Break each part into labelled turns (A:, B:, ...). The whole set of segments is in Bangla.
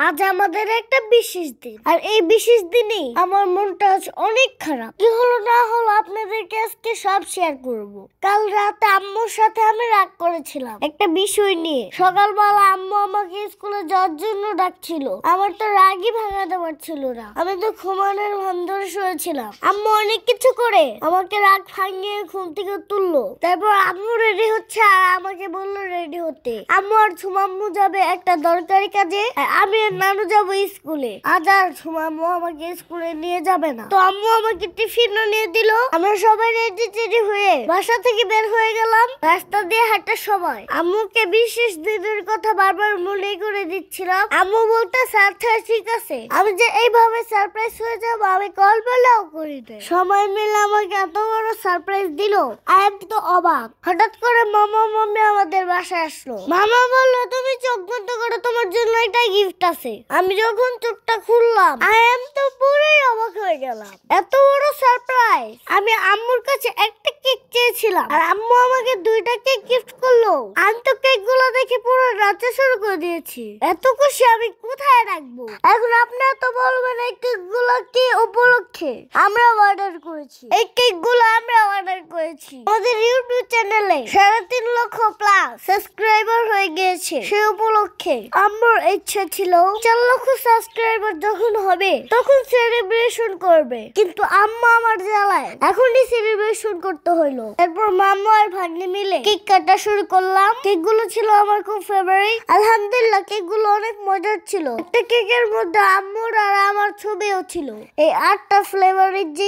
A: আজ আমাদের একটা বিশেষ দিন, আর এই বিশেষ দিনে আমার মনটা আজ অনেক খারাপ। কি হলো না হলো আপনাদেরকে আজকে সব শেয়ার করব। কাল রাতে আম্মুর সাথে আমি রাগ করেছিলাম একটা বিষয় নিয়ে। সকালবেলা আম্মু আমাকে স্কুলে যাওয়ার জন্য ডাকছিল, আমার তো রাগই ভাঙাতে পারছিল না। আমি তো ঘুমানোর ভান ধরে শুয়েছিলাম। আম্মু অনেক কিছু করে আমাকে রাগ ভাঙিয়ে ঘুম থেকে তুললো। তারপর আম্মু রেডি হচ্ছে আর আমাকে বললো রেডি হতে। আম্মু আর ঝুমাম্মু যাবে একটা দরকারি কাজে, আমি আর নানু যাবো স্কুলে। আজ আর ঝুমাম্মু আমাকে স্কুলে নিয়ে যাবে না। তো আম্মু আমাকে টিফিন নিয়ে দিল। আমরা সবাই রেডি হয়ে বাসা থেকে বের হয়ে গেলাম। রাস্তা দিয়ে হাঁটার সময় আম্মুকে বিশেষ দিনের কথা বারবার মনে করে দিচ্ছিলাম। আম্মু বলতে আচ্ছা ঠিক আছে, আমি যে এইভাবে সারপ্রাইজ হয়ে যাবো আমি কল্পনাও করিনি। সময় মিলে আমাকে এত বড় সারপ্রাইজ দিল, আমি তো অবাক। হঠাৎ করে মামা মাম্মি আমাদের বাসায় আসলো। মামা বললো তুমি চোখ বন্ধ করো, তোমার জন্য একটা গিফট আছে। আমি যখন চোখটা খুললাম আমি তো পুরোই অবাক হয়ে গেলাম। এত বড় সারপ্রাইজ! আমি আম্মুর কাছে একটা কেক চেয়েছিলাম আর আম্মু আমাকে দুইটা কেক গিফট করলো। আমি তো কেক গুলো দেখে পুরো নাচা শুরু করে দিয়েছি। এত খুশি আমি কোথায় রাখবো? এখন আপনারা তো বলবেন এই কেক গুলো কি উপলক্ষে আমরা অর্ডার করেছি। এই কেক গুলো আমরা অর্ডার করেছি আমাদের ইউটিউব চ্যানেলে 3.5 লক্ষ প্লাস সাবস্ক্রাইবার হয়ে গিয়েছে। সেই উপলক্ষে আম্মুর ইচ্ছা ছিল 4 লক্ষ সাবস্ক্রাইবার যখন হবে তখন সেলিব্রেশন করবে, কিন্তু আম্মা আমার জ্বালায় এখনই সেলিব্রেশন করতে হইলো। এরপর মাম্মু আর ভাগ্নি মিলে কেক কাটা শুরু করলাম। কেক গুলো ছিল আমার খুব ফেভারিট। আলহামদুলিল্লাহ কেক গুলো অনেক মজার ছিল। একটা কেকের মধ্যে আম্মুর আর আমার ছবিও ছিল। এই 8টা ফ্লেভারের যে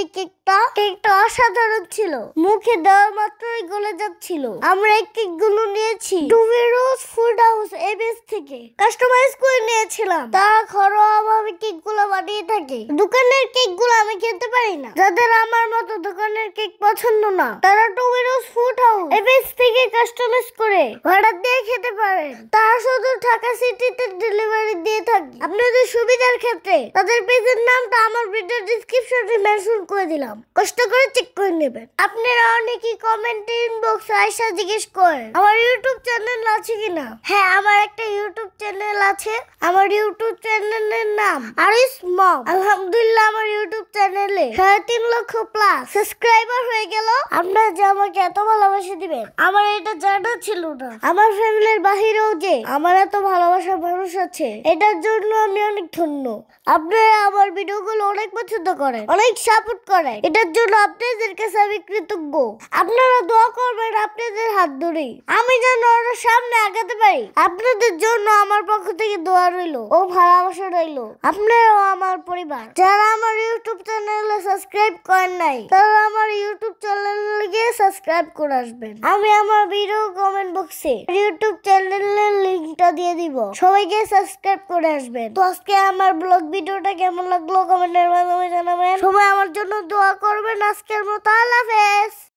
A: কেকটা অসাধারণ ছিল, মুখে দেওয়া মাত্রই গলে যাচ্ছিল। আমরা এই কেক গুলো নিয়েছি ডুবিরোজ ফুড হাউস এবিএস থেকে, কাস্টমাইজ করে নিয়েছিলাম। তারা ঘরোয়াভাবে কেক গুলো বানিয়ে থাকে। দোকানের কেক গুলো আমি খেতে পারি না। যাদের আমার মতো দোকানের কেক পছন্দ না তারা ডুবিরোজ ফুড হাউস এবিএস থেকে কাস্টমাইজ করে অর্ডার দিয়ে খেতে পারেন। তারা শুধু ঢাকা সিটিতে ডেলিভারি দিয়ে থাকে। আপনাদের সুবিধার ক্ষেত্রে তাদের পেজের নামটা আমার ভিডিও ডেসক্রিপশনে মেনশন করে দিলাম, কষ্ট করে চেক করে নেবেন। আপনারা অনেকেই কমেন্টে ইনবক্সে আয়সা জিজ্ঞেস করেন আমার ইউটিউব চ্যানেল আছে কিনা। হ্যাঁ, আমার একটা ইউটিউব চ্যানেল আছে। আমার ইউটিউব চ্যানেলের নাম আরিস মম। আলহামদুলিল্লাহ আমার ইউটিউব চ্যানেলে 3.5 লক্ষ প্লাস সাবস্ক্রাইবার হয়ে গেল। আপনারা যে আমাকে এত ভালোবাসা দিবেন আমার এটা জানা ছিল না। আমার ফ্যামিলির বাহিরেও যে আমার এত ভালোবাসা মানুষ আছে, এটার জন্য আমি অনেক ধন্য। আপনারা আমার ভিডিওগুলো অনেক পছন্দ করেন, অনেক সাপোর্ট করেন, এটার জন্য আপনাদের কাছে আমি কৃতজ্ঞ। আপনারা দোয়া করবেন আপনাদের হাত ধরে আমি যেন আরো সামনে আগাতে পারি। আপনাদের জন্য আমার পক্ষ থেকে দোয়া রইলো ও ভালোবাসা রইলো। আপনারাও আমার পরিবার। যারা আমার ইউটিউব চ্যানেলে সাবস্ক্রাইব করেন নাই তারা আমার ইউটিউব চ্যানেলে গিয়ে সাবস্ক্রাইব করে আসবেন। আমি আমার ভিডিও কমেন্ট বক্সে ইউটিউব চ্যানেলের লিংকটা দিয়ে দিব, সবাইকে সাবস্ক্রাইব করে আসবেন। তো আজকে আমার ব্লগ ভিডিওটা কেমন লাগলো কমেন্টের মাধ্যমে জানাবেন। সবাই আমার জন্য দোয়া করবেন। আজকের মতো আল্লাহ হাফেজ।